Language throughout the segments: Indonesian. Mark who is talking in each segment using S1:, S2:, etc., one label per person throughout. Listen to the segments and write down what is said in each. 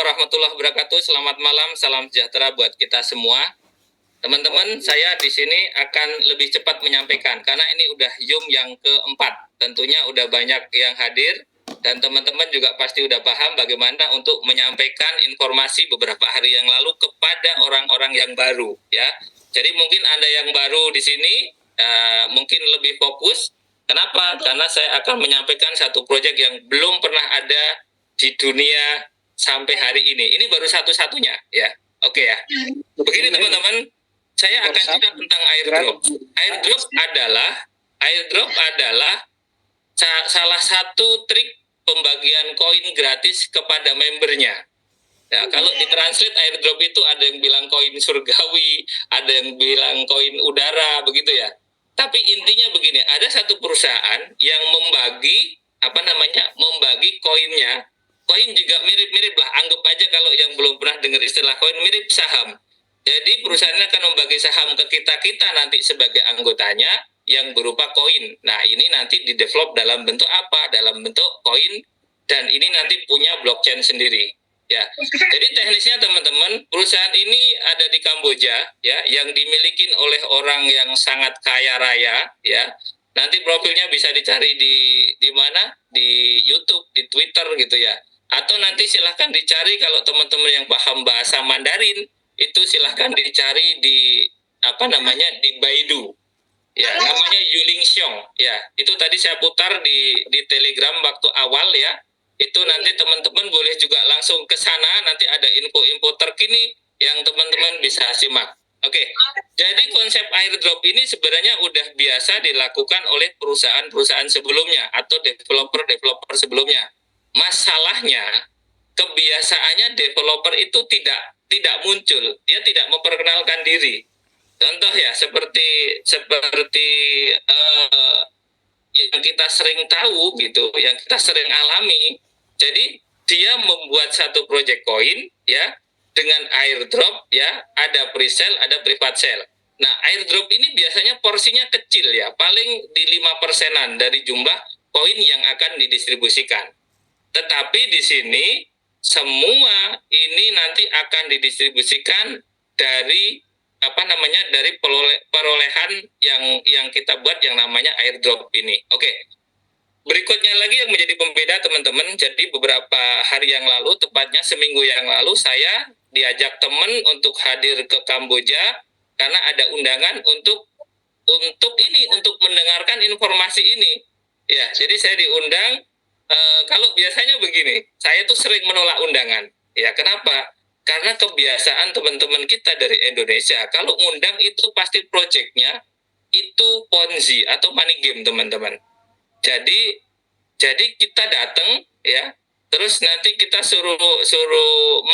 S1: warahmatullahi wabarakatuh. Selamat malam, salam sejahtera buat kita semua. Teman-teman, saya di sini akan lebih cepat menyampaikan karena ini udah Zoom yang keempat. Tentunya udah banyak yang hadir dan teman-teman juga pasti udah paham bagaimana untuk menyampaikan informasi beberapa hari yang lalu kepada orang-orang yang baru, ya. Jadi mungkin Anda yang baru di sini mungkin lebih fokus. Kenapa? Karena saya akan menyampaikan satu proyek yang belum pernah ada di dunia sampai hari ini. Ini baru satu-satunya, ya. Oke ya. Begini teman-teman, saya akan cerita tentang airdrop. Airdrop adalah salah satu trik pembagian koin gratis kepada membernya. Ya, kalau ditranslate airdrop itu ada yang bilang koin surgawi, ada yang bilang koin udara, begitu ya. Tapi intinya begini, ada satu perusahaan yang membagi membagi koinnya. Koin juga mirip-mirip lah, anggap aja kalau yang belum pernah dengar istilah koin, mirip saham. Jadi perusahaannya akan membagi saham ke kita nanti sebagai anggotanya yang berupa koin. Nah, ini nanti di-develop dalam bentuk apa? Dalam bentuk koin, dan ini nanti punya blockchain sendiri. Ya, jadi teknisnya teman-teman, perusahaan ini ada di Kamboja, ya, yang dimiliki oleh orang yang sangat kaya raya, ya. Nanti profilnya bisa dicari di mana? Di YouTube, di Twitter gitu ya. Atau nanti silahkan dicari kalau teman-teman yang paham bahasa Mandarin, itu silahkan dicari di di Baidu. Ya, namanya Yuling Xiong. Ya, itu tadi saya putar di Telegram waktu awal ya. Itu nanti teman-teman boleh juga langsung ke sana, nanti ada info-info terkini yang teman-teman bisa simak. Oke, jadi konsep airdrop ini sebenarnya udah biasa dilakukan oleh perusahaan-perusahaan sebelumnya atau developer-developer sebelumnya. Masalahnya, kebiasaannya developer itu tidak muncul, dia tidak memperkenalkan diri. Contoh ya, seperti yang kita sering tahu gitu, yang kita sering alami. Jadi dia membuat satu project coin ya dengan airdrop ya, ada pre-sale, ada private sale. Nah, airdrop ini biasanya porsinya kecil ya, paling di 5%-an dari jumlah koin yang akan didistribusikan. Tetapi di sini semua ini nanti akan didistribusikan dari dari perolehan yang kita buat yang namanya airdrop ini. Oke. Berikutnya lagi yang menjadi pembeda teman-teman, jadi beberapa hari yang lalu, tepatnya seminggu yang lalu, saya diajak teman untuk hadir ke Kamboja karena ada undangan untuk mendengarkan informasi ini. Ya, jadi saya diundang. Kalau biasanya begini, saya tuh sering menolak undangan. Ya, kenapa? Karena kebiasaan teman-teman kita dari Indonesia, kalau undang itu pasti proyeknya itu Ponzi atau money game, teman-teman. Jadi kita datang ya, terus nanti kita suruh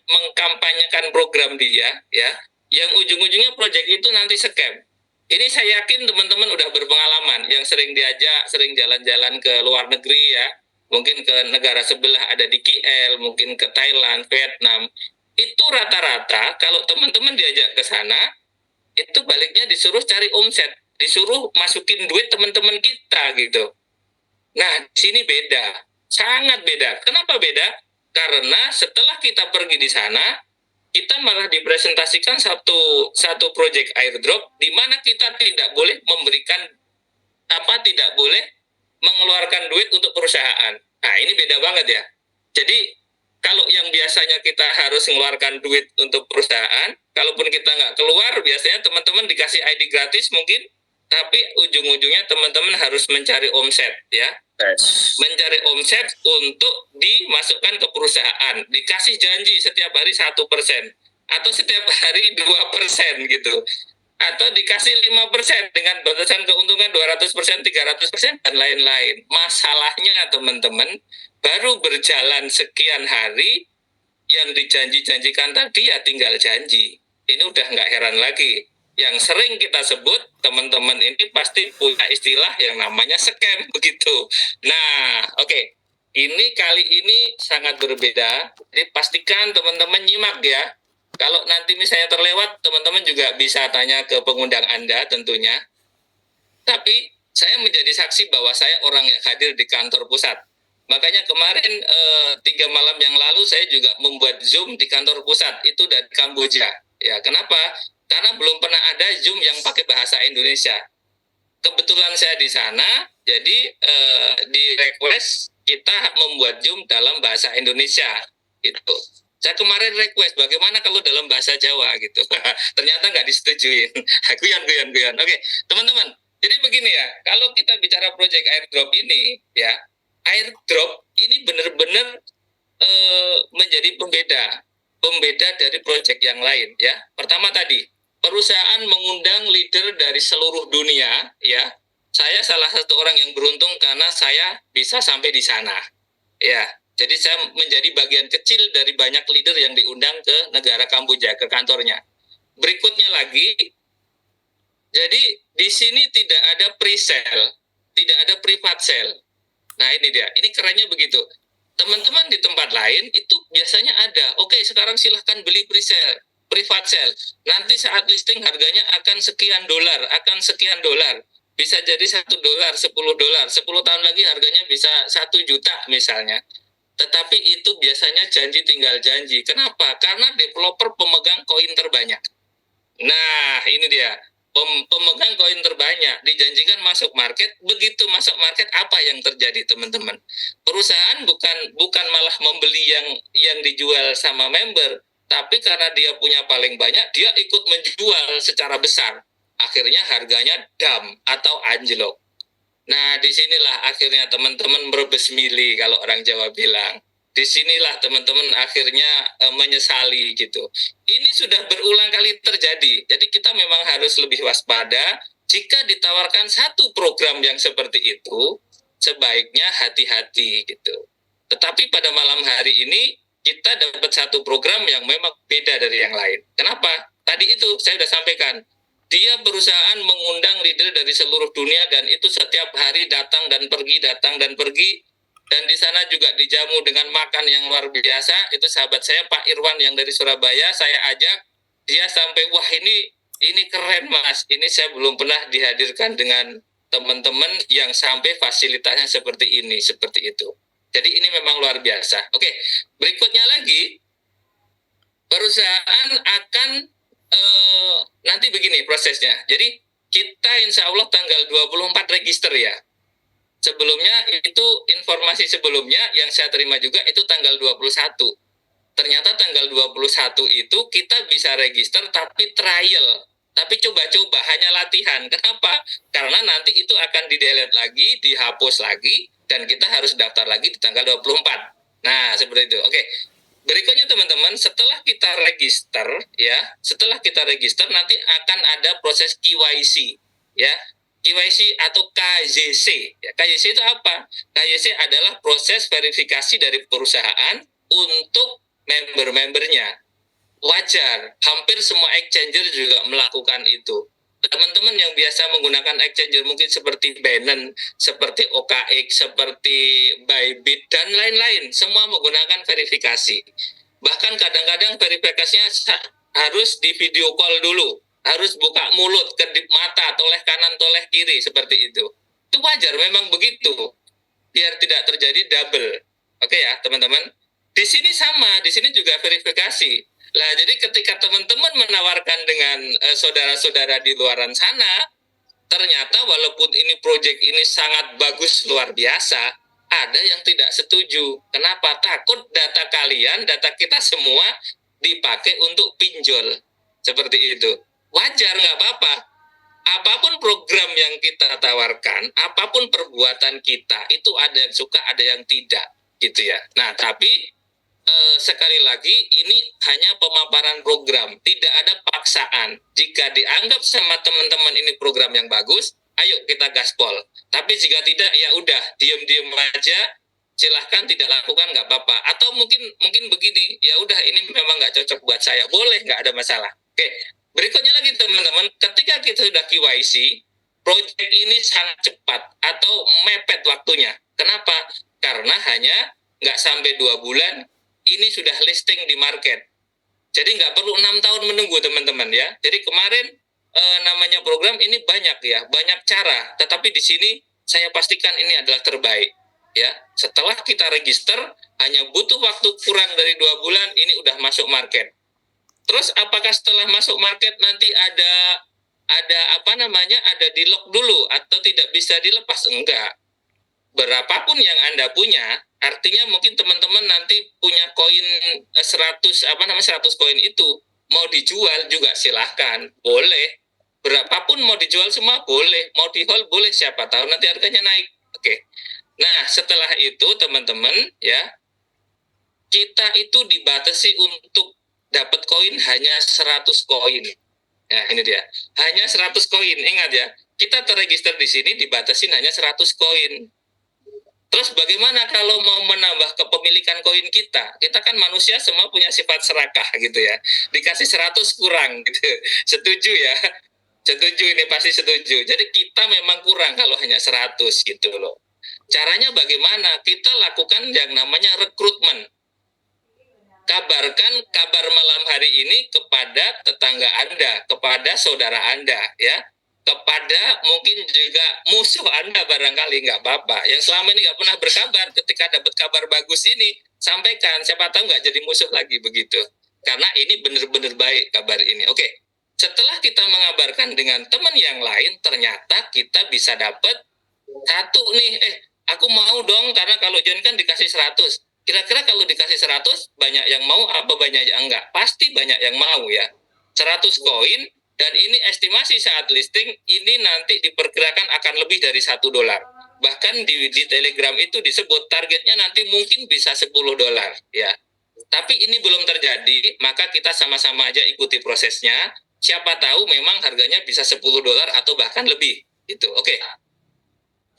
S1: mengkampanyekan program dia ya, yang ujung-ujungnya proyek itu nanti scam. Ini saya yakin teman-teman udah berpengalaman, yang sering diajak, sering jalan-jalan ke luar negeri ya, mungkin ke negara sebelah, ada di KL, mungkin ke Thailand, Vietnam. Itu rata-rata kalau teman-teman diajak ke sana, itu baliknya disuruh cari omset, disuruh masukin duit teman-teman kita gitu. Nah, di sini beda, sangat beda. Kenapa beda? Karena setelah kita pergi di sana, kita malah dipresentasikan satu project airdrop di mana kita tidak boleh tidak boleh mengeluarkan duit untuk perusahaan. Nah, ini beda banget ya. Jadi kalau yang biasanya kita harus mengeluarkan duit untuk perusahaan, kalaupun kita nggak keluar, biasanya teman-teman dikasih ID gratis mungkin, tapi ujung-ujungnya teman-teman harus mencari omset ya. Mencari omset untuk dimasukkan ke perusahaan, dikasih janji setiap hari 1% atau setiap hari 2% gitu, atau dikasih 5% dengan batasan keuntungan 200%, 300% dan lain-lain. Masalahnya teman-teman, baru berjalan sekian hari, yang dijanji-janjikan tadi ya tinggal janji. Ini udah nggak heran lagi. Yang sering kita sebut, teman-teman ini pasti punya istilah yang namanya scam, begitu. Nah, oke. Ini kali ini sangat berbeda. Jadi pastikan teman-teman nyimak ya. Kalau nanti misalnya terlewat, teman-teman juga bisa tanya ke pengundang Anda tentunya. Tapi saya menjadi saksi bahwa saya orang yang hadir di kantor pusat. Makanya kemarin 3 malam yang lalu saya juga membuat Zoom di kantor pusat itu dari Kamboja. Ya, kenapa? Karena belum pernah ada Zoom yang pakai bahasa Indonesia. Kebetulan saya di sana, jadi di request kita membuat Zoom dalam bahasa Indonesia gitu. Saya kemarin request bagaimana kalau dalam bahasa Jawa gitu. Ternyata nggak disetujuin. Guyon. Oke, teman-teman. Jadi begini ya, kalau kita bicara project airdrop ini ya, airdrop ini benar-benar menjadi pembeda dari project yang lain ya. Pertama tadi, perusahaan mengundang leader dari seluruh dunia ya. Saya salah satu orang yang beruntung karena saya bisa sampai di sana. Ya, jadi saya menjadi bagian kecil dari banyak leader yang diundang ke negara Kamboja, ke kantornya. Berikutnya lagi, jadi di sini tidak ada pre-sale, tidak ada private sale. Nah ini dia, ini kerennya begitu. Teman-teman di tempat lain itu biasanya ada, oke sekarang silahkan beli pre-sale, private sale. Nanti saat listing harganya akan sekian dolar, Bisa jadi $1, $10, 10 tahun lagi harganya bisa 1 juta misalnya. Tetapi itu biasanya janji tinggal janji. Kenapa? Karena developer pemegang koin terbanyak. Nah, ini dia. Pemegang koin terbanyak dijanjikan masuk market, begitu masuk market apa yang terjadi teman-teman? Perusahaan bukan malah membeli yang dijual sama member, tapi karena dia punya paling banyak, dia ikut menjual secara besar. Akhirnya harganya dump atau anjlok. Nah, disinilah akhirnya teman-teman merebes mili kalau orang Jawa bilang. Disinilah teman-teman akhirnya menyesali gitu. Ini sudah berulang kali terjadi. Jadi kita memang harus lebih waspada. Jika ditawarkan satu program yang seperti itu, sebaiknya hati-hati gitu. Tetapi pada malam hari ini kita dapat satu program yang memang beda dari yang lain. Kenapa? Tadi itu saya sudah sampaikan. Dia perusahaan mengundang leader dari seluruh dunia dan itu setiap hari datang dan pergi, dan di sana juga dijamu dengan makan yang luar biasa. Itu sahabat saya Pak Irwan yang dari Surabaya, saya ajak dia sampai wah ini keren Mas, ini saya belum pernah dihadirkan dengan teman-teman yang sampai fasilitasnya seperti ini, seperti itu. Jadi ini memang luar biasa. Oke, berikutnya lagi perusahaan akan nanti begini prosesnya. Jadi kita insya Allah tanggal 24 register ya. Sebelumnya itu informasi sebelumnya yang saya terima juga itu tanggal 21. Ternyata tanggal 21 itu kita bisa register tapi trial. Tapi coba-coba hanya latihan. Kenapa? Karena nanti itu akan di-delete lagi, dihapus lagi, dan kita harus daftar lagi di tanggal 24. Nah, seperti itu. Oke. Berikutnya teman-teman, setelah kita register nanti akan ada proses KYC ya. KYC atau KYC. Ya, KYC itu apa? KYC adalah proses verifikasi dari perusahaan untuk member-membernya. Wajar, hampir semua exchanger juga melakukan itu. Teman-teman yang biasa menggunakan exchanger mungkin seperti Binance, seperti OKX, seperti Bybit, dan lain-lain. Semua menggunakan verifikasi. Bahkan kadang-kadang verifikasinya harus di video call dulu. Harus buka mulut, kedip mata, toleh kanan, toleh kiri, seperti itu. Itu wajar, memang begitu. Biar tidak terjadi double. Oke ya, teman-teman. Di sini sama, di sini juga verifikasi. Nah, jadi ketika teman-teman menawarkan dengan saudara-saudara di luaran sana, ternyata walaupun ini proyek ini sangat bagus luar biasa, ada yang tidak setuju. Kenapa? Takut data kalian, data kita semua dipakai untuk pinjol. Seperti itu. Wajar, nggak apa-apa. Apapun program yang kita tawarkan, apapun perbuatan kita, itu ada yang suka, ada yang tidak. Gitu ya. Nah, tapi sekali lagi ini hanya pemaparan program, tidak ada paksaan. Jika dianggap sama teman-teman ini program yang bagus, ayo kita gaspol. Tapi jika tidak, ya udah diem-diem aja, silahkan tidak lakukan nggak apa-apa. Atau mungkin begini, ya udah ini memang nggak cocok buat saya, boleh nggak ada masalah. Oke, berikutnya lagi teman-teman, ketika kita sudah KYC, proyek ini sangat cepat atau mepet waktunya. Kenapa? Karena hanya nggak sampai 2 bulan ini sudah listing di market. Jadi nggak perlu 6 tahun menunggu teman-teman ya. Jadi kemarin namanya program ini banyak ya, banyak cara. Tetapi di sini saya pastikan ini adalah terbaik. Ya, setelah kita register hanya butuh waktu kurang dari 2 bulan ini udah masuk market. Terus apakah setelah masuk market nanti ada apa namanya, ada di lock dulu atau tidak bisa dilepas? Enggak. Berapapun yang Anda punya, artinya mungkin teman-teman nanti punya koin 100 apa namanya 100 koin itu mau dijual juga silahkan, boleh. Berapapun mau dijual semua boleh, mau di hold boleh, siapa tahu nanti harganya naik. Oke. Nah, setelah itu teman-teman ya, kita itu dibatasi untuk dapat koin hanya 100 koin. Ya, ini dia. Hanya 100 koin. Ingat ya, kita terregister di sini dibatasin hanya 100 koin. Terus bagaimana kalau mau menambah kepemilikan koin kita? Kita kan manusia semua punya sifat serakah gitu ya. Dikasih 100 kurang gitu. Setuju ya? Setuju, ini pasti setuju. Jadi kita memang kurang kalau hanya 100 gitu loh. Caranya bagaimana? Kita lakukan yang namanya rekrutmen. Kabarkan kabar malam hari ini kepada tetangga Anda, kepada saudara Anda, ya, kepada mungkin juga musuh Anda barangkali, nggak apa-apa. Yang selama ini nggak pernah berkabar, ketika dapat kabar bagus ini, sampaikan, siapa tahu nggak jadi musuh lagi begitu. Karena ini benar-benar baik kabar ini. Oke, setelah kita mengabarkan dengan teman yang lain, ternyata kita bisa dapat satu nih, aku mau dong, karena kalau join kan dikasih 100. Kira-kira kalau dikasih 100, banyak yang mau apa banyak yang enggak? Pasti banyak yang mau ya. 100 koin, dan ini estimasi saat listing, ini nanti diperkirakan akan lebih dari $1. Bahkan di Telegram itu disebut targetnya nanti mungkin bisa $10 ya. Tapi ini belum terjadi, maka kita sama-sama aja ikuti prosesnya. Siapa tahu memang harganya bisa $10 atau bahkan lebih. Itu oke.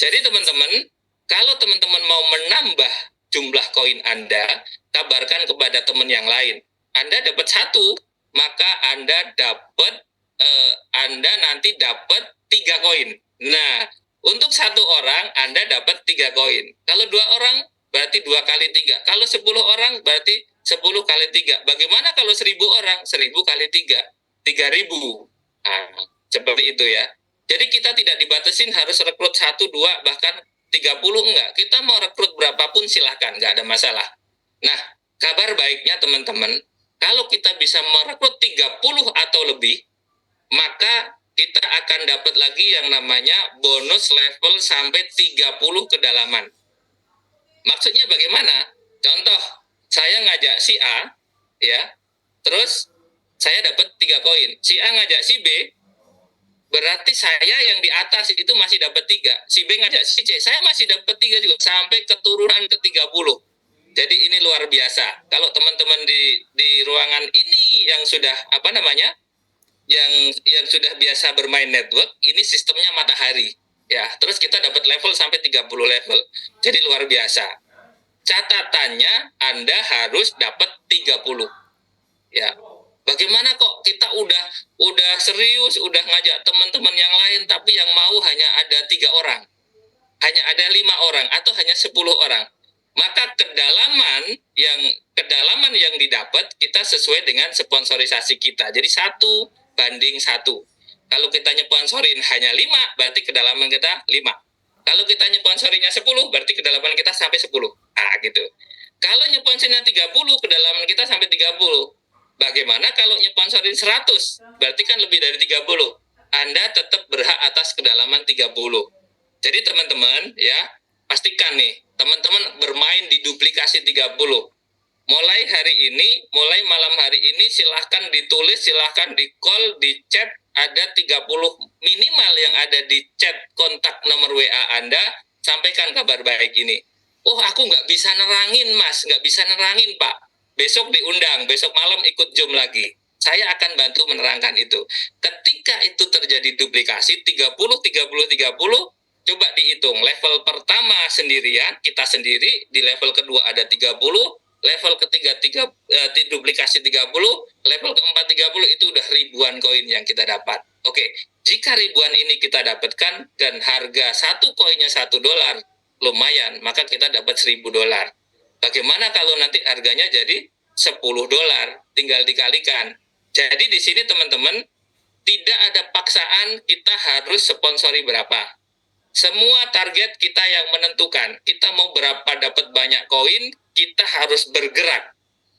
S1: Jadi teman-teman, kalau teman-teman mau menambah jumlah koin Anda, kabarkan kepada teman yang lain. Anda dapat satu, maka Anda nanti dapat 3 koin. Nah, untuk satu orang Anda dapat 3 koin. Kalau 2 orang berarti 2 kali 3. Kalau 10 orang berarti 10 kali 3. Bagaimana kalau 1000 orang? 1000 kali 3. 3000. Nah, seperti itu ya. Jadi kita tidak dibatasin harus rekrut 1, 2, bahkan 30 enggak. Kita mau rekrut berapapun silahkan, enggak ada masalah. Nah, kabar baiknya teman-teman, kalau kita bisa merekrut 30 atau lebih, maka kita akan dapat lagi yang namanya bonus level sampai 30 kedalaman. Maksudnya bagaimana? Contoh, saya ngajak si A, ya, terus saya dapat 3 koin. Si A ngajak si B, berarti saya yang di atas itu masih dapat 3. Si B ngajak si C, saya masih dapat 3 juga sampai keturunan ke 30. Jadi ini luar biasa. Kalau teman-teman di ruangan ini yang sudah apa namanya? Yang sudah biasa bermain network, ini sistemnya matahari. Ya, terus kita dapat level sampai 30 level. Jadi luar biasa. Catatannya Anda harus dapat 30. Ya, bagaimana kok kita udah serius, udah ngajak teman-teman yang lain, tapi yang mau hanya ada 3 orang, hanya ada 5 orang, atau hanya 10 orang. Maka kedalaman yang didapat kita sesuai dengan sponsorisasi kita. Jadi 1:1. Kalau kita nyponsorin hanya 5, berarti kedalaman kita 5. Kalau kita nyponsorinnya 10, berarti kedalaman kita sampai 10. Ah, gitu. Kalau nyponsorinnya 30, kedalaman kita sampai 30. Bagaimana kalau nyponsorin 100? Berarti kan lebih dari 30. Anda tetap berhak atas kedalaman 30. Jadi teman-teman ya, pastikan nih, teman-teman bermain di duplikasi 30. Mulai hari ini, mulai malam hari ini silahkan ditulis, silahkan di call, di chat, ada 30 minimal yang ada di chat kontak nomor WA Anda, sampaikan kabar baik ini. Oh, aku nggak bisa nerangin mas, nggak bisa nerangin pak. Besok diundang, besok malam ikut Zoom lagi. Saya akan bantu menerangkan itu. Ketika itu terjadi duplikasi 30, 30, 30, coba dihitung. Level pertama sendirian, kita sendiri, di level kedua ada 30, level ketiga duplikasi 30, level keempat 30, itu udah ribuan koin yang kita dapat. Oke, jika ribuan ini kita dapatkan dan harga satu koinnya $1, lumayan, maka kita dapat $1000. Bagaimana kalau nanti harganya jadi $10? Tinggal dikalikan. Jadi di sini teman-teman, tidak ada paksaan kita harus sponsori berapa. Semua target kita yang menentukan. Kita mau berapa dapat banyak koin, kita harus bergerak.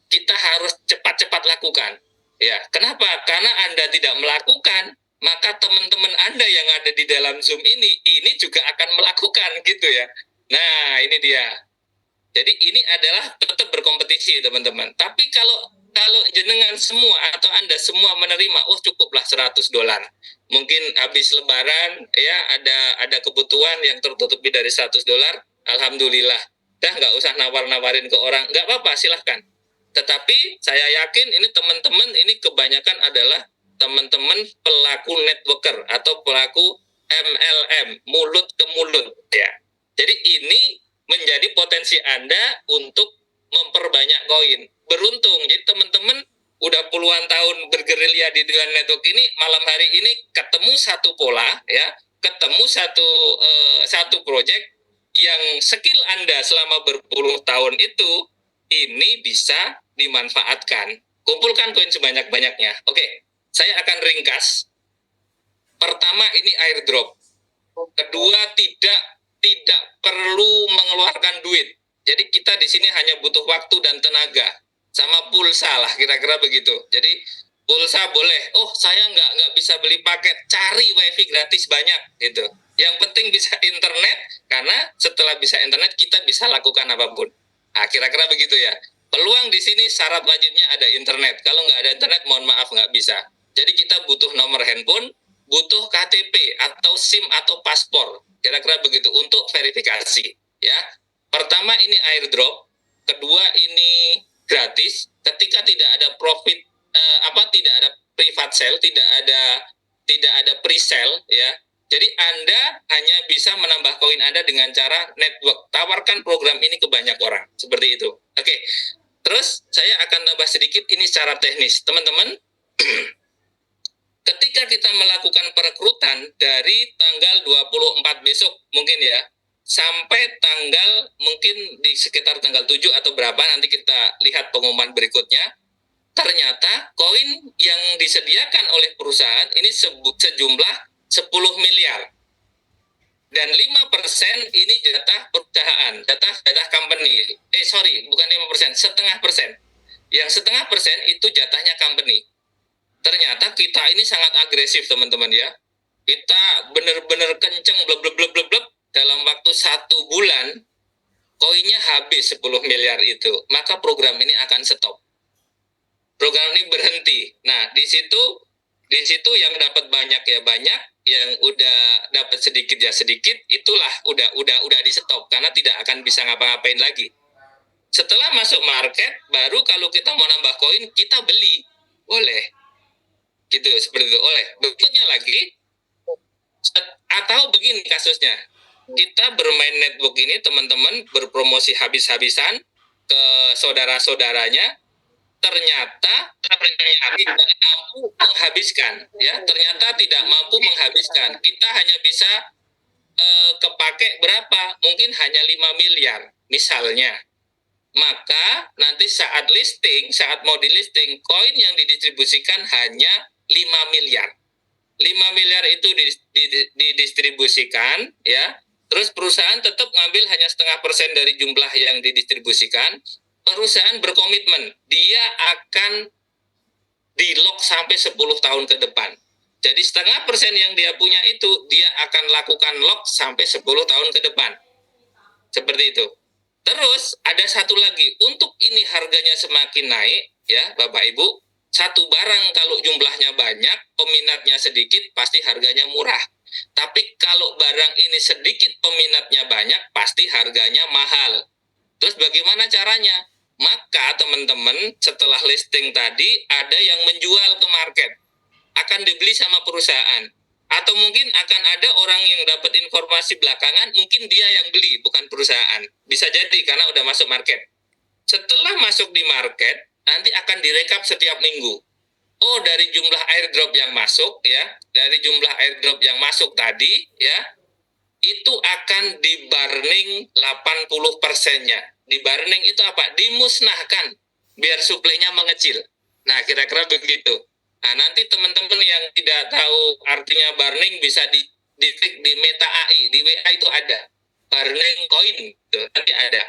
S1: Kita harus cepat-cepat lakukan. Ya, kenapa? Karena Anda tidak melakukan, maka teman-teman Anda yang ada di dalam Zoom ini juga akan melakukan gitu ya. Nah, ini dia. Jadi ini adalah tetap berkompetisi teman-teman. Tapi kalau jenengan semua atau Anda semua menerima, oh cukuplah $100. Mungkin habis lebaran ya ada kebutuhan yang tertutupi dari $100, alhamdulillah. Dah nggak usah nawar-nawarin ke orang, nggak apa-apa, silahkan. Tetapi saya yakin ini teman-teman ini kebanyakan adalah teman-teman pelaku networker atau pelaku MLM, mulut ke mulut ya. Jadi ini menjadi potensi Anda untuk memperbanyak koin. Beruntung, jadi teman-teman udah puluhan tahun bergerilya di dengan network ini, malam hari ini ketemu satu pola ya, ketemu satu project yang skill Anda selama berpuluh tahun itu ini bisa dimanfaatkan. Kumpulkan koin sebanyak-banyaknya. Oke, saya akan ringkas. Pertama ini airdrop. Kedua tidak perlu mengeluarkan duit. Jadi kita di sini hanya butuh waktu dan tenaga sama pulsa lah kira-kira begitu. Jadi pulsa boleh. Oh saya nggak bisa beli paket, cari wifi gratis banyak gitu. Yang penting bisa internet, karena setelah bisa internet kita bisa lakukan apapun. Nah kira-kira begitu ya. Peluang di sini syarat wajibnya ada internet. Kalau nggak ada internet mohon maaf nggak bisa. Jadi kita butuh nomor handphone, butuh KTP atau SIM atau paspor. Kira-kira begitu untuk verifikasi ya. Pertama ini airdrop, kedua ini gratis. Ketika tidak ada profit tidak ada private sale, tidak ada pre-sale ya. Jadi Anda hanya bisa menambah koin Anda dengan cara network. Tawarkan program ini ke banyak orang. Seperti itu. Oke. Terus saya akan tambah sedikit ini secara teknis. Teman-teman, ketika kita melakukan perekrutan dari tanggal 24 besok mungkin ya, sampai tanggal mungkin di sekitar tanggal 7 atau berapa, nanti kita lihat pengumuman berikutnya, ternyata koin yang disediakan oleh perusahaan ini sejumlah 10 miliar. Dan 5% ini jatah perusahaan, jatah company. Bukan 5%, setengah persen. Yang setengah persen itu jatahnya company. Ternyata kita ini sangat agresif teman-teman ya. Kita benar-benar kenceng bleb dalam waktu 1 bulan koinnya habis 10 miliar itu. Maka program ini akan stop. Program ini berhenti. Nah, di situ yang dapat banyak ya banyak, yang udah dapat sedikit ya sedikit, itulah udah di stop karena tidak akan bisa ngapa-ngapain lagi. Setelah masuk market, baru kalau kita mau nambah koin, kita beli. Boleh. Gitu, seperti itu. Oleh. Berikutnya lagi, atau begini kasusnya. Kita bermain network ini, teman-teman berpromosi habis-habisan ke saudara-saudaranya, ternyata tidak mampu menghabiskan. Ya, ternyata tidak mampu menghabiskan. Kita hanya bisa kepake berapa? Mungkin hanya 5 miliar, misalnya. Maka nanti saat mau di listing, koin yang didistribusikan hanya 5 miliar. 5 miliar itu didistribusikan ya. Terus perusahaan tetap ngambil hanya setengah persen dari jumlah yang didistribusikan. Perusahaan berkomitmen dia akan di-lock sampai 10 tahun ke depan. Jadi setengah persen yang dia punya itu dia akan lakukan lock sampai 10 tahun ke depan. Seperti itu. Terus ada satu lagi, untuk ini harganya semakin naik ya Bapak Ibu, satu barang kalau jumlahnya banyak, peminatnya sedikit, pasti harganya murah. Tapi kalau barang ini sedikit peminatnya banyak, pasti harganya mahal. Terus bagaimana caranya? Maka teman-teman setelah listing tadi ada yang menjual ke market, akan dibeli sama perusahaan. Atau mungkin akan ada orang yang dapat informasi belakangan, mungkin dia yang beli, bukan perusahaan. Bisa jadi karena udah masuk market. Setelah masuk di market, nanti akan direkap setiap minggu. Oh, dari jumlah airdrop yang masuk ya, dari jumlah airdrop yang masuk tadi ya, itu akan di-burning 80%-nya. Di-burning itu apa? Dimusnahkan biar suplainya mengecil. Nah, kira-kira begitu. Nah, nanti teman-teman yang tidak tahu artinya burning bisa diklik di Meta AI, di WA itu ada burning coin, gitu. Nanti ada.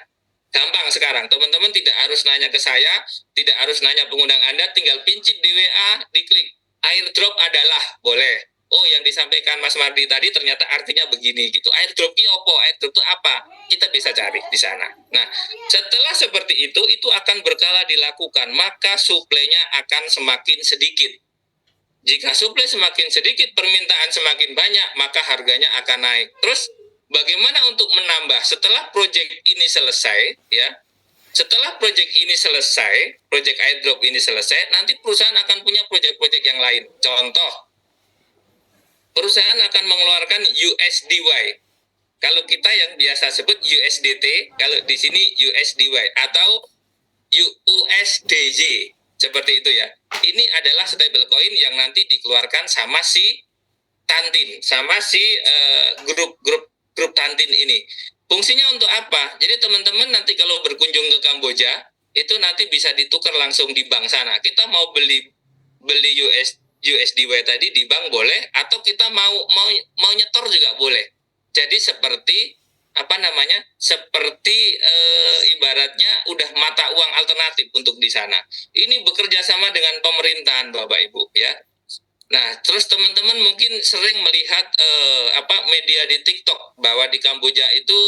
S1: Gampang sekarang, teman-teman tidak harus nanya ke saya, tidak harus nanya pengundang Anda, tinggal pincip di WA, diklik airdrop adalah, boleh. Oh, yang disampaikan Mas Mardi tadi ternyata artinya begini gitu. Airdrop ini apa? Airdrop itu apa? Kita bisa cari di sana. Nah, setelah seperti itu akan berkala dilakukan, maka suplainya akan semakin sedikit. Jika suplai semakin sedikit, permintaan semakin banyak, maka harganya akan naik. Terus bagaimana untuk menambah? Setelah proyek ini selesai, ya, setelah proyek ini selesai, proyek airdrop ini selesai, nanti perusahaan akan punya proyek-proyek yang lain. Contoh, perusahaan akan mengeluarkan USDY. Kalau kita yang biasa sebut USDT, kalau di sini USDY atau USDJ, seperti itu ya. Ini adalah stablecoin yang nanti dikeluarkan sama si Tantin, sama si grup Tantin ini. Fungsinya untuk apa? Jadi teman-teman nanti kalau berkunjung ke Kamboja, itu nanti bisa ditukar langsung di bank sana. Kita mau beli USDY tadi di bank boleh, atau kita mau nyetor juga boleh. Jadi seperti seperti ibaratnya udah mata uang alternatif untuk di sana. Ini bekerja sama dengan pemerintahan, Bapak Ibu, ya. Nah, terus teman-teman mungkin sering melihat media di TikTok bahwa di Kamboja itu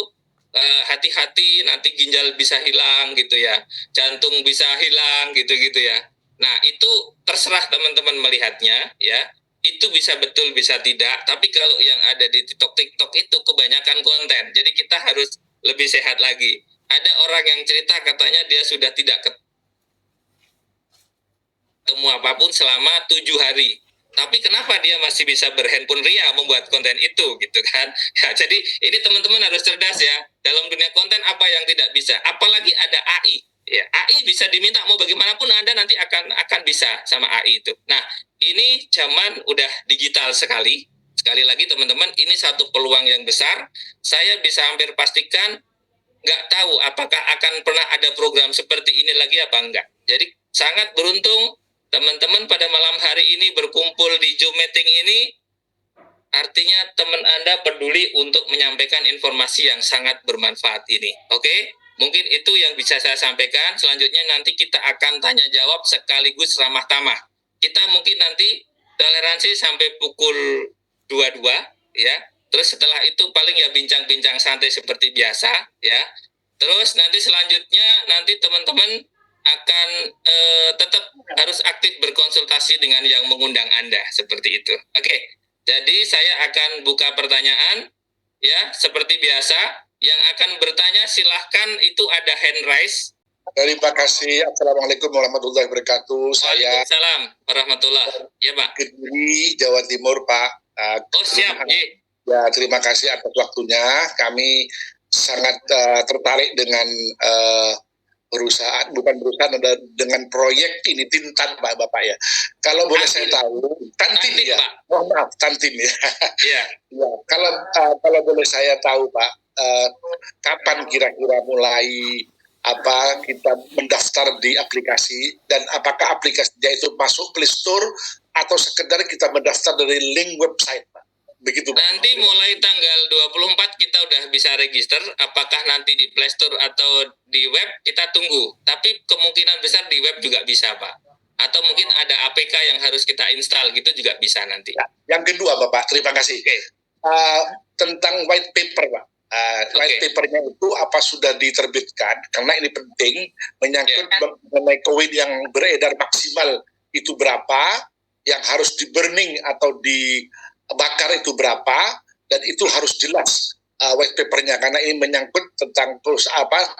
S1: hati-hati nanti ginjal bisa hilang gitu ya, jantung bisa hilang gitu-gitu ya. Nah, itu terserah teman-teman melihatnya ya. Itu bisa betul bisa tidak, tapi kalau yang ada di TikTok itu kebanyakan konten. Jadi kita harus lebih sehat lagi. Ada orang yang cerita katanya dia sudah tidak ketemu apapun selama 7 hari. Tapi kenapa dia masih bisa berhandphone ria membuat konten itu gitu kan? Ya, jadi ini teman-teman harus cerdas ya. Dalam dunia konten apa yang tidak bisa? Apalagi ada AI. Ya, AI bisa diminta mau bagaimanapun Anda nanti akan bisa sama AI itu. Nah, ini zaman udah digital sekali. Sekali lagi teman-teman, ini satu peluang yang besar. Saya bisa hampir pastikan nggak tahu apakah akan pernah ada program seperti ini lagi apa enggak. Jadi sangat beruntung teman-teman pada malam hari ini berkumpul di Zoom meeting ini, artinya teman Anda peduli untuk menyampaikan informasi yang sangat bermanfaat ini. Oke? Mungkin itu yang bisa saya sampaikan. Selanjutnya nanti kita akan tanya jawab sekaligus ramah tamah. Kita mungkin nanti toleransi sampai pukul 22 ya. Terus setelah itu paling ya bincang-bincang santai seperti biasa ya. Terus nanti selanjutnya nanti teman-teman akan tetap harus aktif berkonsultasi dengan yang mengundang Anda seperti itu. Oke. Jadi saya akan buka pertanyaan ya seperti biasa. Yang akan bertanya silahkan, itu ada hand raise.
S2: Terima kasih. Assalamualaikum warahmatullahi wabarakatuh. Saya
S1: Waalaikumsalam warahmatullahi. Ya Pak.
S2: Kediri, Jawa Timur, Pak.
S1: Oh siap.
S2: Ya, terima kasih atas waktunya. Kami sangat tertarik dengan dengan proyek ini Tintan, Bapak ya. Kalau boleh saya tahu, Tantin ya. Oh maaf, Tantin ya.
S1: Iya.
S2: Ya, kalau boleh saya tahu, Pak, kapan kira-kira mulai kita mendaftar di aplikasi, dan apakah aplikasinya itu masuk Play Store atau sekedar kita mendaftar dari link website, Pak? Begitu, Pak.
S1: Nanti mulai tanggal 24 kita udah bisa register, apakah nanti di Play Store atau di web kita tunggu. Tapi kemungkinan besar di web juga bisa, Pak. Atau mungkin ada APK yang harus kita install gitu juga bisa nanti.
S2: Ya, yang kedua, Bapak, terima kasih. Tentang white paper, Pak. White papernya itu apa sudah diterbitkan? Karena ini penting menyangkut mengenai koin yang beredar maksimal itu berapa, yang harus di burning atau dibakar itu berapa, dan itu harus jelas white papernya, karena ini menyangkut tentang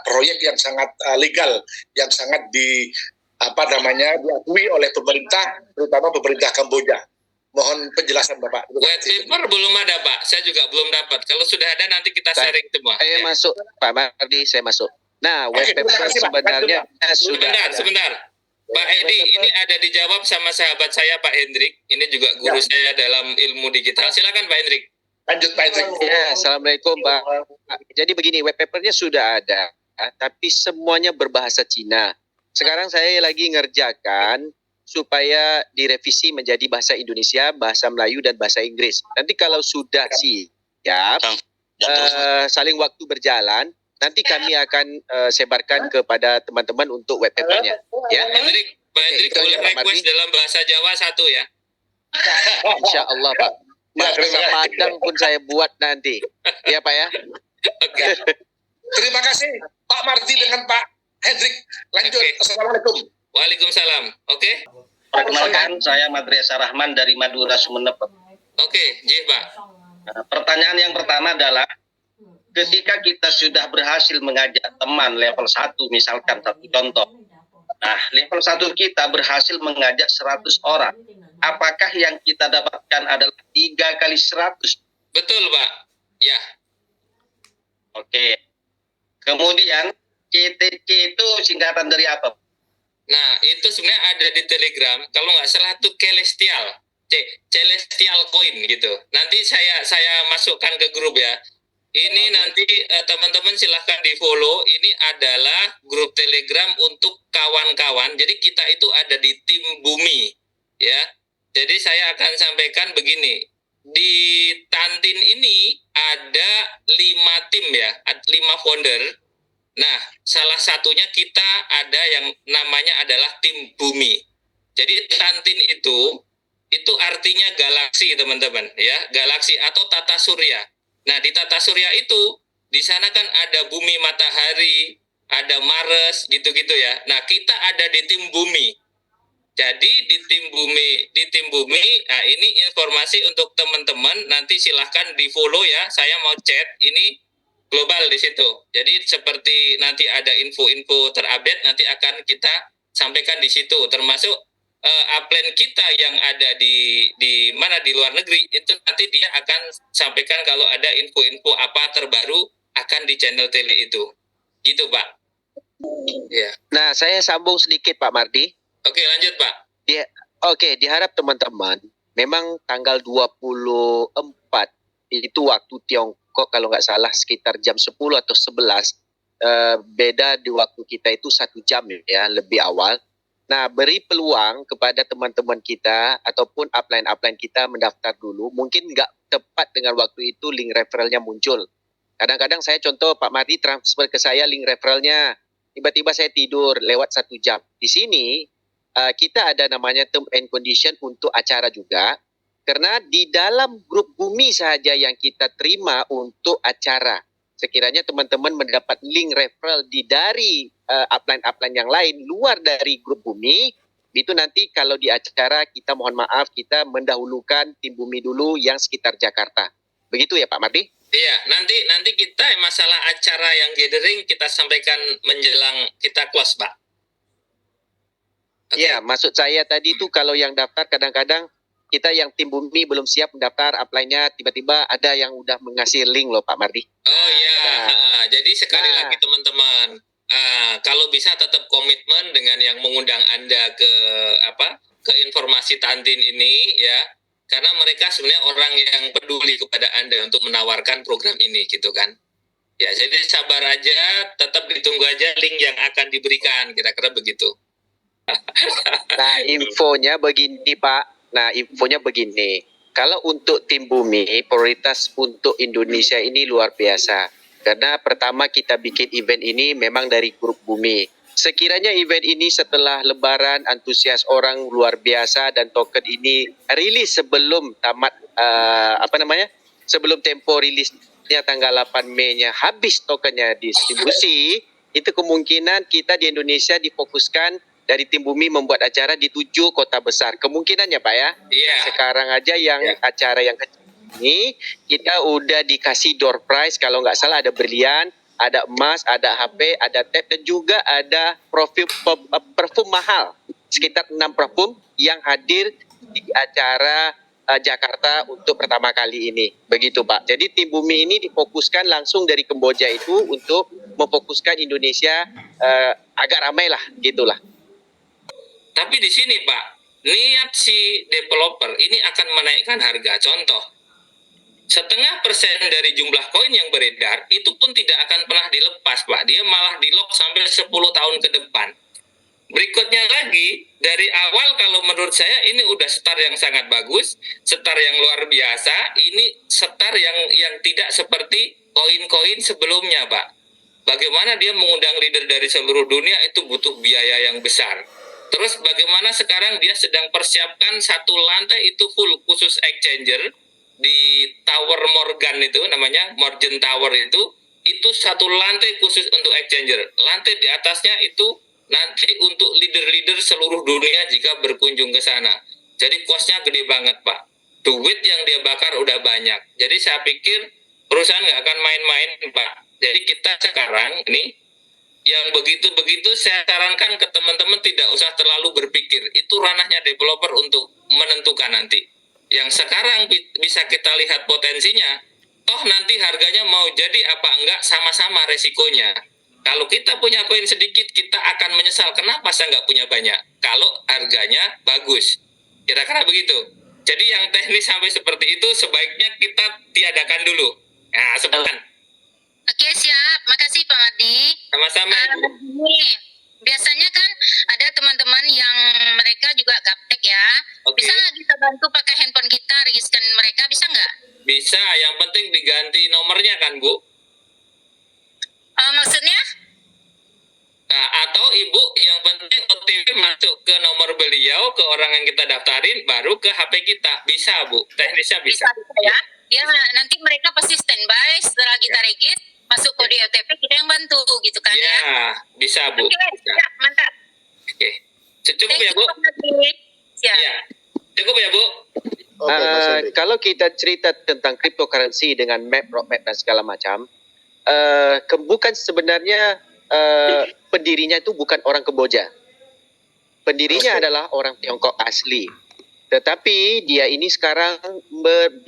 S2: proyek yang sangat legal, yang sangat diakui oleh pemerintah, terutama pemerintah Kamboja. Mohon penjelasan Bapak.
S1: White paper belum ada Pak, saya juga belum dapat. Kalau sudah ada nanti kita sharing semua.
S3: Saya masuk, Pak Mardi, saya masuk. Nah, white paper sebenarnya sudah
S1: Sebentar. Pak Edi, ini ada dijawab sama sahabat saya Pak Hendrik. Ini juga guru saya dalam ilmu digital. Silakan Pak Hendrik.
S2: Lanjut Pak Hendrik.
S3: Ya, Assalamualaikum Pak. Jadi begini, white papernya sudah ada, tapi semuanya berbahasa Cina. Sekarang saya lagi ngerjakan supaya direvisi menjadi bahasa Indonesia, bahasa Melayu, dan bahasa Inggris. Nanti kalau sudah siap, saling waktu berjalan, nanti kami akan sebarkan kepada teman-teman untuk web papernya. Ya,
S1: Pak Hendrik
S3: itu
S1: boleh
S3: aja, Pak
S1: request
S3: Mardi.
S1: dalam bahasa Jawa satu ya.
S3: Insya Allah Pak. Bahasa Padang pun saya buat nanti. Ya Pak ya.
S1: Oke.
S2: Terima kasih Pak Mardi dengan Pak Hendrik. Lanjut.
S1: Oke.
S2: Assalamualaikum.
S1: Waalaikumsalam. Oke.
S4: Perkenalkan, saya Madriasa Rahman dari Madura, Sumeneb.
S1: Oke, Jih Pak.
S4: Nah, pertanyaan yang pertama adalah, ketika kita sudah berhasil mengajak teman level 1, misalkan satu contoh. Nah, level 1 kita berhasil mengajak 100 orang. Apakah yang kita dapatkan adalah 3 kali 100?
S1: Betul Pak. Ya.
S4: Oke. Kemudian, CTC itu singkatan dari apa?
S1: Nah, itu sebenarnya ada di Telegram. Kalau nggak salah itu Celestial. Celestial Coin gitu. Nanti saya masukkan ke grup ya. Ini nanti teman-teman silahkan di-follow. Ini adalah grup Telegram untuk kawan-kawan. Jadi kita itu ada di tim Bumi. Ya. Jadi saya akan sampaikan begini. Di Tantin ini ada 5 tim ya. 5 founder. Nah, salah satunya kita ada yang namanya adalah tim Bumi. Jadi Tantin itu artinya galaksi teman-teman ya, galaksi atau tata surya. Nah, di tata surya itu di sana kan ada bumi matahari, ada Mars gitu-gitu ya. Nah, kita ada di tim Bumi. Jadi di tim bumi, nah ini informasi untuk teman-teman, nanti silahkan di-follow ya. Saya mau chat ini global di situ. Jadi seperti nanti ada info-info terupdate nanti akan kita sampaikan di situ, termasuk upline kita yang ada di mana di luar negeri itu nanti dia akan sampaikan kalau ada info-info apa terbaru akan di channel tele itu. Gitu, Pak. Ya.
S3: Nah, saya sambung sedikit Pak Mardi.
S1: Oke, lanjut, Pak.
S3: Oke, diharap teman-teman memang tanggal 24 itu waktu Tiongkok kalau nggak salah sekitar jam 10 atau 11, beda di waktu kita itu 1 jam ya, lebih awal. Nah, beri peluang kepada teman-teman kita ataupun upline-upline kita mendaftar dulu. Mungkin nggak tepat dengan waktu itu link referralnya muncul. Kadang-kadang saya contoh Pak Mardi transfer ke saya link referralnya, tiba-tiba saya tidur lewat 1 jam. Di sini kita ada namanya term and condition untuk acara juga. Karena di dalam grup Bumi saja yang kita terima untuk acara. Sekiranya teman-teman mendapat link referral dari upline-upline yang lain luar dari grup Bumi, itu nanti kalau di acara kita mohon maaf, kita mendahulukan tim Bumi dulu yang sekitar Jakarta. Begitu ya Pak Mardi?
S1: Iya, nanti kita masalah acara yang gathering kita sampaikan menjelang kita close, Pak.
S3: Iya, maksud saya tadi itu kalau yang daftar kadang-kadang kita yang tim Bumi belum siap mendaftar, upline-nya tiba-tiba ada yang udah mengasih link loh Pak Mardi.
S1: Oh iya, jadi sekali lagi teman-teman, kalau bisa tetap komitmen dengan yang mengundang Anda ke informasi Tantin ini ya, karena mereka sebenarnya orang yang peduli kepada Anda untuk menawarkan program ini gitu kan. Ya, jadi sabar aja, tetap ditunggu aja link yang akan diberikan, kira-kira begitu.
S3: Nah, infonya begini Pak. Kalau untuk tim Bumi, prioritas untuk Indonesia ini luar biasa. Karena pertama kita bikin event ini memang dari grup Bumi. Sekiranya event ini setelah Lebaran, antusias orang luar biasa dan token ini rilis sebelum tamat sebelum tempo rilisnya tanggal 8 Mei-nya habis tokennya distribusi, itu kemungkinan kita di Indonesia difokuskan dari tim Bumi membuat acara di 7 kota besar. Kemungkinannya Pak ya.
S1: Iya.
S3: Sekarang aja yang acara yang kecil ini kita udah dikasih door prize, kalau nggak salah ada berlian, ada emas, ada HP, ada tab, dan juga ada parfum mahal. Sekitar 6 parfum yang hadir di acara Jakarta untuk pertama kali ini. Begitu Pak. Jadi tim Bumi ini difokuskan langsung dari Kamboja itu untuk memfokuskan Indonesia agak ramai lah, gitulah.
S1: Tapi di sini Pak, niat si developer ini akan menaikkan harga. Contoh, 0,5% dari jumlah koin yang beredar itu pun tidak akan pernah dilepas Pak. Dia malah di-lock sampai 10 tahun ke depan. berikutnya lagi, dari awal kalau menurut saya ini udah setar yang sangat bagus, setar yang luar biasa, ini setar yang tidak seperti koin-koin sebelumnya, Pak. Bagaimana dia mengundang leader dari seluruh dunia itu butuh biaya yang besar. Terus bagaimana sekarang dia sedang persiapkan satu lantai itu full khusus exchanger di Tower Morgan itu namanya, Morgan Tower itu satu lantai khusus untuk exchanger. Lantai di atasnya itu nanti untuk leader-leader seluruh dunia jika berkunjung ke sana. Jadi cost-nya gede banget, Pak. Duit yang dia bakar udah banyak. Jadi saya pikir perusahaan nggak akan main-main, Pak. Jadi kita sekarang ini yang begitu-begitu saya sarankan ke teman-teman tidak usah terlalu berpikir. Itu ranahnya developer untuk menentukan nanti. Yang sekarang bisa kita lihat potensinya, toh nanti harganya mau jadi apa enggak sama-sama resikonya. Kalau kita punya koin sedikit, kita akan menyesal kenapa saya nggak punya banyak. Kalau harganya bagus. Kira-kira begitu. Jadi yang teknis sampai seperti itu sebaiknya kita tiadakan dulu. Nah, sebentar.
S5: Oke, siap. Makasih Pak Mardi.
S1: Sama-sama, Ibu.
S5: Nih, biasanya kan ada teman-teman yang mereka juga gaptek ya.
S1: Oke.
S5: Bisa nggak kita bantu pakai handphone kita, register mereka, bisa nggak?
S1: Bisa, yang penting diganti nomornya kan, Bu?
S5: Maksudnya?
S1: Nah, atau Ibu yang penting OTP masuk ke nomor beliau, ke orang yang kita daftarin, baru ke HP kita. Bisa, Bu. Teknisnya bisa.
S5: Bisa ya. Ya, nanti mereka pasti standby setelah kita register, masuk kode OTP, kita yang bantu gitu kan ya.
S1: Ya, bisa, Bu.
S5: Oke, siap, mantap.
S1: Oke. Cukup
S5: Thank
S1: ya, Bu?
S5: you, Pak Mardi. Siap.
S1: Ya. Cukup ya, Bu?
S3: Kalau kita cerita tentang cryptocurrency dengan map, roadmap dan segala macam, bukan sebenarnya pendirinya itu bukan orang Kamboja. Pendirinya adalah orang Tiongkok asli. Tetapi dia ini sekarang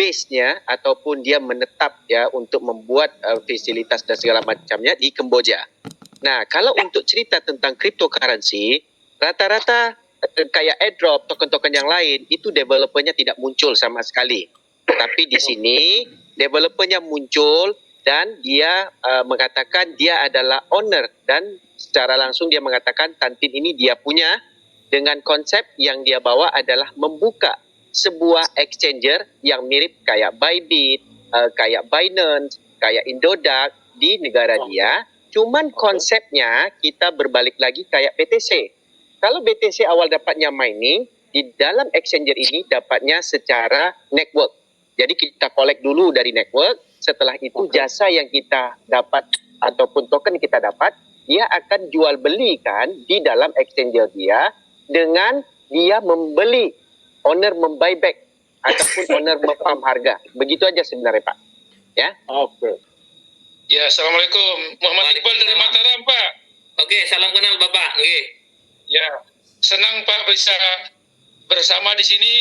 S3: base-nya ataupun dia menetap ya untuk membuat fasilitas dan segala macamnya di Kamboja. Nah, kalau untuk cerita tentang cryptocurrency, rata-rata kayak airdrop, token-token yang lain, itu developernya tidak muncul sama sekali. Tapi di sini, developernya muncul dan dia mengatakan dia adalah owner. Dan secara langsung dia mengatakan Tantin ini dia punya, dengan konsep yang dia bawa adalah membuka sebuah exchanger yang mirip kayak Bybit, kayak Binance, kayak Indodax di negara dia. Cuman konsepnya kita berbalik lagi kayak BTC. Kalau BTC awal dapatnya mining, di dalam exchanger ini dapatnya secara network. Jadi kita collect dulu dari network, setelah itu jasa yang kita dapat ataupun token kita dapat, dia akan jual belikan di dalam exchanger dia dengan dia membeli, owner membuyback ataupun owner mempam harga. Begitu aja sebenarnya, Pak. Ya.
S2: Oke.
S6: Ya, Assalamualaikum. Muhammad Iqbal dari Mataram, Pak.
S1: Oke, salam kenal Bapak. Oke.
S6: Ya, senang Pak bisa bersama di sini.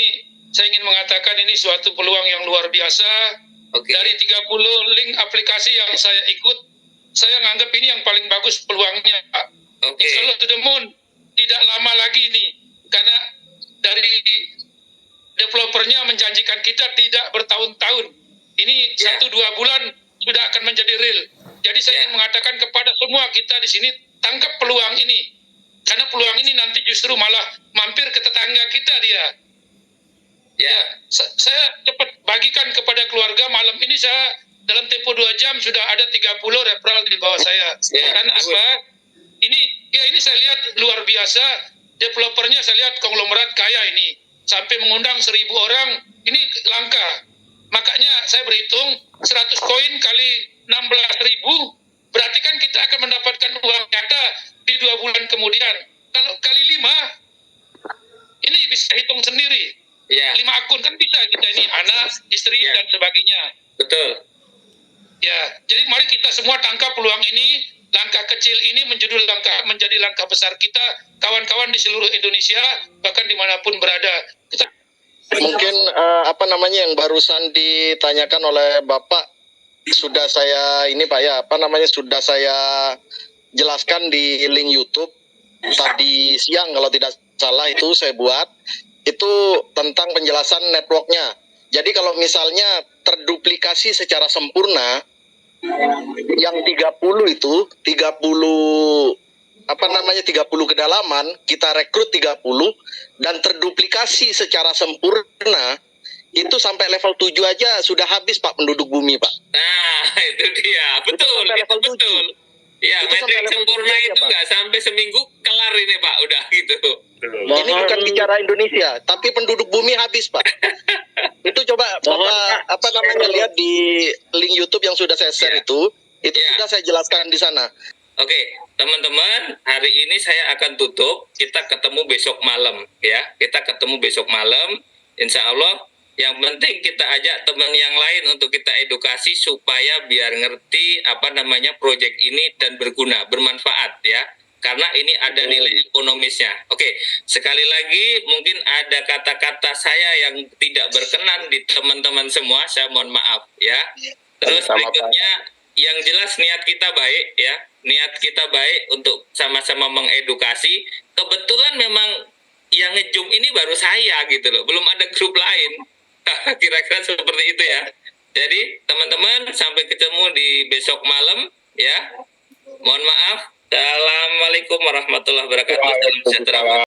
S6: Saya ingin mengatakan ini suatu peluang yang luar biasa.
S1: Oke.
S6: Dari 30 link aplikasi yang saya ikut, saya menganggap ini yang paling bagus peluangnya, Pak.
S1: Oke.
S6: Insya Allah to the moon. Tidak lama lagi nih, karena dari developernya menjanjikan kita tidak bertahun-tahun. Ini 1-2 bulan sudah akan menjadi real. Jadi saya ingin mengatakan kepada semua kita di sini, tangkap peluang ini. Karena peluang ini nanti justru malah mampir ke tetangga kita dia. Ya, saya cepat bagikan kepada keluarga. Malam ini saya dalam tempo 2 jam sudah ada 30 referral di bawah saya. Karena apa? Ini saya lihat luar biasa. Developernya saya lihat konglomerat kaya ini. Sampai mengundang 1.000 orang. Ini langka. Makanya saya berhitung 100 koin kali 16.000. Berarti kan kita akan mendapatkan uang nyata di 2 bulan kemudian. Kalau kali 5, ini bisa hitung sendiri. 5 akun kan bisa kita ini, anak, istri, dan sebagainya.
S1: Betul.
S6: Ya, jadi mari kita semua tangkap peluang ini. Langkah kecil ini menjadi langkah besar kita, kawan-kawan di seluruh Indonesia, bahkan dimanapun berada.
S7: Mungkin yang barusan ditanyakan oleh Bapak sudah saya sudah saya jelaskan di link YouTube tadi siang kalau tidak salah itu saya buat itu tentang penjelasan networknya. Jadi kalau misalnya terduplikasi secara sempurna yang 30 30 kedalaman, kita rekrut 30 dan terduplikasi secara sempurna, itu sampai level 7 aja sudah habis Pak penduduk bumi Pak.
S1: Nah, itu dia. Betul,
S7: sampai
S1: itu
S7: level
S1: betul. Ya,
S7: Itu sampai
S1: metrik
S7: level
S1: sempurna
S7: 7 aja,
S1: itu
S7: Pak.
S1: nggak sampai seminggu kelar ini Pak, udah gitu.
S7: Ini bukan bicara Indonesia, tapi penduduk bumi habis Pak. Itu coba Bapak lihat di link YouTube yang sudah saya share
S1: Ya.
S7: itu
S1: Ya.
S7: sudah saya jelaskan di sana.
S1: Oke, teman-teman, hari ini saya akan tutup. Kita ketemu besok malam, ya. Kita ketemu besok malam. Insya Allah, yang penting kita ajak teman yang lain untuk kita edukasi supaya biar ngerti proyek ini dan berguna, bermanfaat, ya. Karena ini ada nilai ekonomisnya. Oke, sekali lagi mungkin ada kata-kata saya yang tidak berkenan di teman-teman semua. Saya mohon maaf, ya. Terus
S7: Sama-sama, Pak.
S1: berikutnya, yang jelas niat kita baik, ya. Niat kita baik untuk sama-sama mengedukasi. Kebetulan memang yang nge-Zoom ini baru saya gitu loh, belum ada grup lain. Kira-kira seperti itu ya. Jadi teman-teman, sampai ketemu di besok malam, ya. Mohon maaf. Assalamualaikum warahmatullahi wabarakatuh. Salam sejahtera.